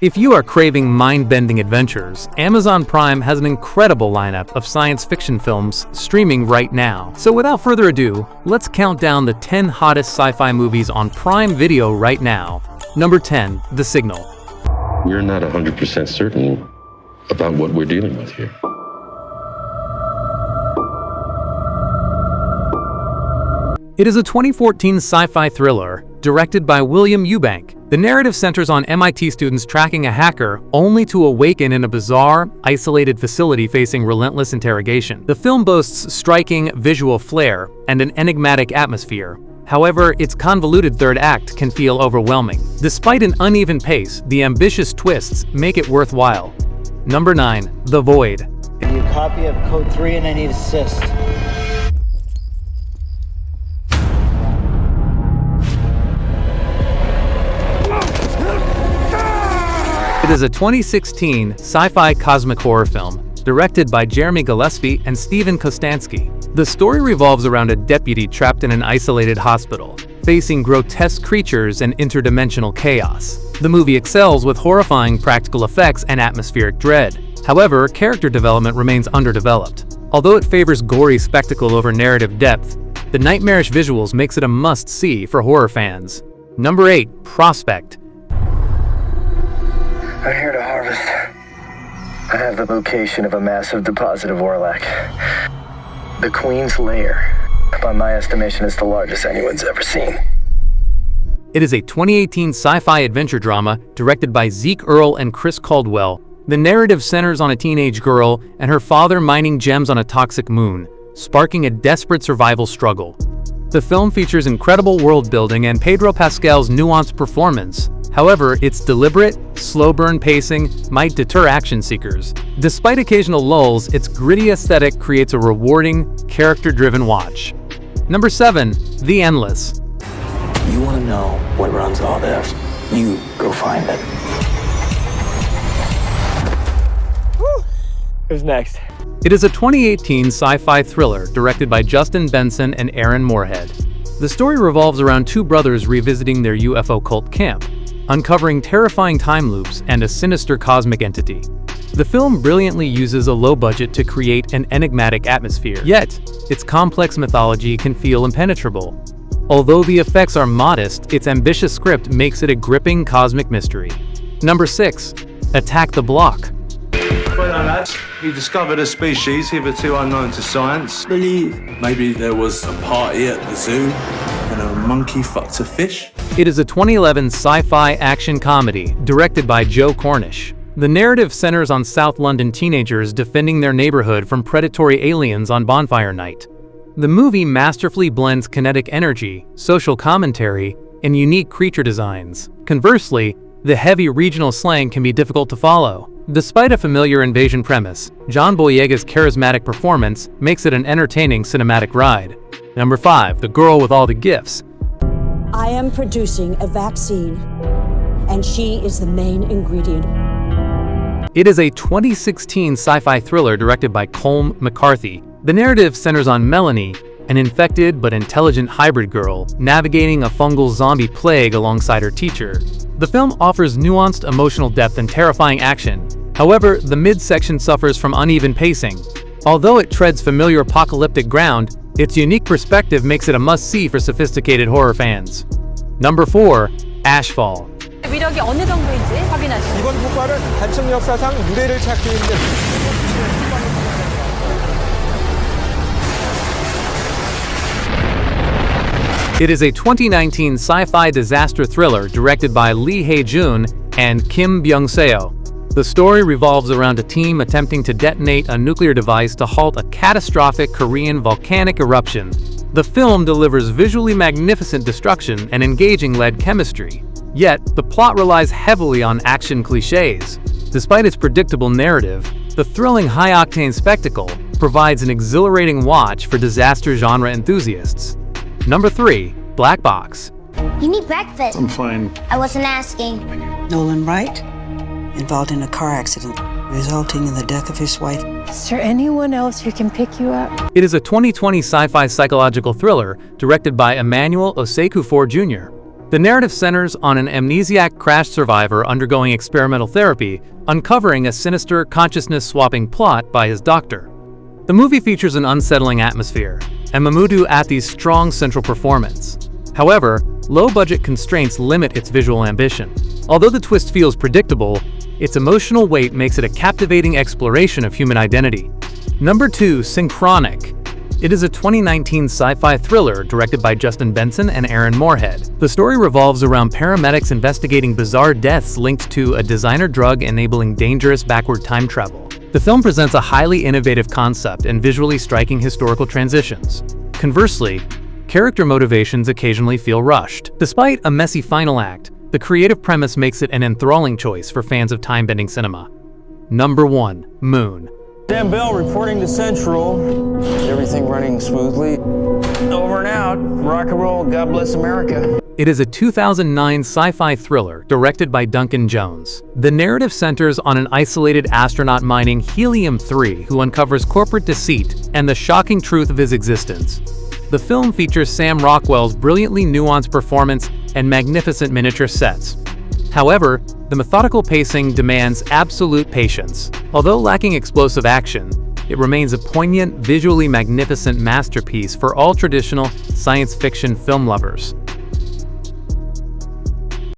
If you are craving mind-bending adventures, Amazon Prime has an incredible lineup of science fiction films streaming right now. So without further ado, let's count down the 10 hottest sci-fi movies on Prime Video right now. Number 10, The Signal. We're not 100% certain about what we're dealing with here. It is a 2014 sci-fi thriller directed by William Eubank. The narrative centers on MIT students tracking a hacker only to awaken in a bizarre, isolated facility facing relentless interrogation. The film boasts striking visual flair and an enigmatic atmosphere. However, its convoluted third act can feel overwhelming. Despite an uneven pace, the ambitious twists make it worthwhile. Number 9, The Void. Give you a copy of Code 3 and I need assist. It is a 2016 sci-fi cosmic horror film, directed by Jeremy Gillespie and Steven Kostanski. The story revolves around a deputy trapped in an isolated hospital, facing grotesque creatures and interdimensional chaos. The movie excels with horrifying practical effects and atmospheric dread. However, character development remains underdeveloped. Although it favors gory spectacle over narrative depth, the nightmarish visuals makes it a must-see for horror fans. Number 8, Prospect. I'm here to harvest. I have the location of a massive deposit of Orlac. The Queen's Lair. By my estimation, it's the largest anyone's ever seen. It is a 2018 sci-fi adventure drama directed by Zeke Earl and Chris Caldwell. The narrative centers on a teenage girl and her father mining gems on a toxic moon, sparking a desperate survival struggle. The film features incredible world building and Pedro Pascal's nuanced performance. However, its deliberate, slow-burn pacing might deter action seekers. Despite occasional lulls, its gritty aesthetic creates a rewarding, character-driven watch. Number 7, The Endless. You want to know what runs all this? You go find it. Who's next? It is a 2018 sci-fi thriller directed by Justin Benson and Aaron Moorhead. The story revolves around two brothers revisiting their UFO cult camp, uncovering terrifying time loops and a sinister cosmic entity. The film brilliantly uses a low budget to create an enigmatic atmosphere, yet its complex mythology can feel impenetrable. Although the effects are modest, its ambitious script makes it a gripping cosmic mystery. Number 6, Attack the Block. Well done, lads. You discovered a species hitherto unknown to science. Maybe there was a party at the zoo and a monkey fucked a fish. It is a 2011 sci-fi action comedy directed by Joe Cornish. The narrative centers on South London teenagers defending their neighborhood from predatory aliens on bonfire night. The movie masterfully blends kinetic energy, social commentary, and unique creature designs. Conversely, the heavy regional slang can be difficult to follow. Despite a familiar invasion premise, John Boyega's charismatic performance makes it an entertaining cinematic ride. Number 5, The Girl with All the Gifts. I am producing a vaccine, and she is the main ingredient. It is a 2016 sci-fi thriller directed by Colm McCarthy. The narrative centers on Melanie, an infected but intelligent hybrid girl, navigating a fungal zombie plague alongside her teacher. The film offers nuanced emotional depth and terrifying action. However, the midsection suffers from uneven pacing. Although it treads familiar apocalyptic ground, its unique perspective makes it a must-see for sophisticated horror fans. Number 4, Ashfall. 위력이 어느 정도인지 확인하시죠. 이번 폭발은 단층 역사상 유례를 찾기 힘든. It is a 2019 sci-fi disaster thriller directed by Lee Hae-jun and Kim Byung-seo. The story revolves around a team attempting to detonate a nuclear device to halt a catastrophic Korean volcanic eruption. The film delivers visually magnificent destruction and engaging lead chemistry. Yet, the plot relies heavily on action cliches. Despite its predictable narrative, the thrilling high-octane spectacle provides an exhilarating watch for disaster genre enthusiasts. Number 3, Blackbox. You need breakfast. I'm fine. I wasn't asking. Nolan Wright, involved in a car accident, resulting in the death of his wife. Is there anyone else who can pick you up? It is a 2020 sci-fi psychological thriller directed by Emmanuel Osei-Kuffour Jr. The narrative centers on an amnesiac crash survivor undergoing experimental therapy, uncovering a sinister consciousness-swapping plot by his doctor. The movie features an unsettling atmosphere, and Mamoudou Athie's strong central performance. However, low-budget constraints limit its visual ambition. Although the twist feels predictable, its emotional weight makes it a captivating exploration of human identity. Number 2. Synchronic. It is a 2019 sci-fi thriller directed by Justin Benson and Aaron Moorhead. The story revolves around paramedics investigating bizarre deaths linked to a designer drug enabling dangerous backward time travel. The film presents a highly innovative concept and visually striking historical transitions. Conversely, character motivations occasionally feel rushed. Despite a messy final act, the creative premise makes it an enthralling choice for fans of time-bending cinema. Number 1. Moon. Dan Bell reporting to Central. Everything running smoothly. Over and out. Rock and roll. God bless America. It is a 2009 sci-fi thriller directed by Duncan Jones. The narrative centers on an isolated astronaut mining helium-3 who uncovers corporate deceit and the shocking truth of his existence. The film features Sam Rockwell's brilliantly nuanced performance and magnificent miniature sets. However, the methodical pacing demands absolute patience. Although lacking explosive action, it remains a poignant, visually magnificent masterpiece for all traditional science fiction film lovers.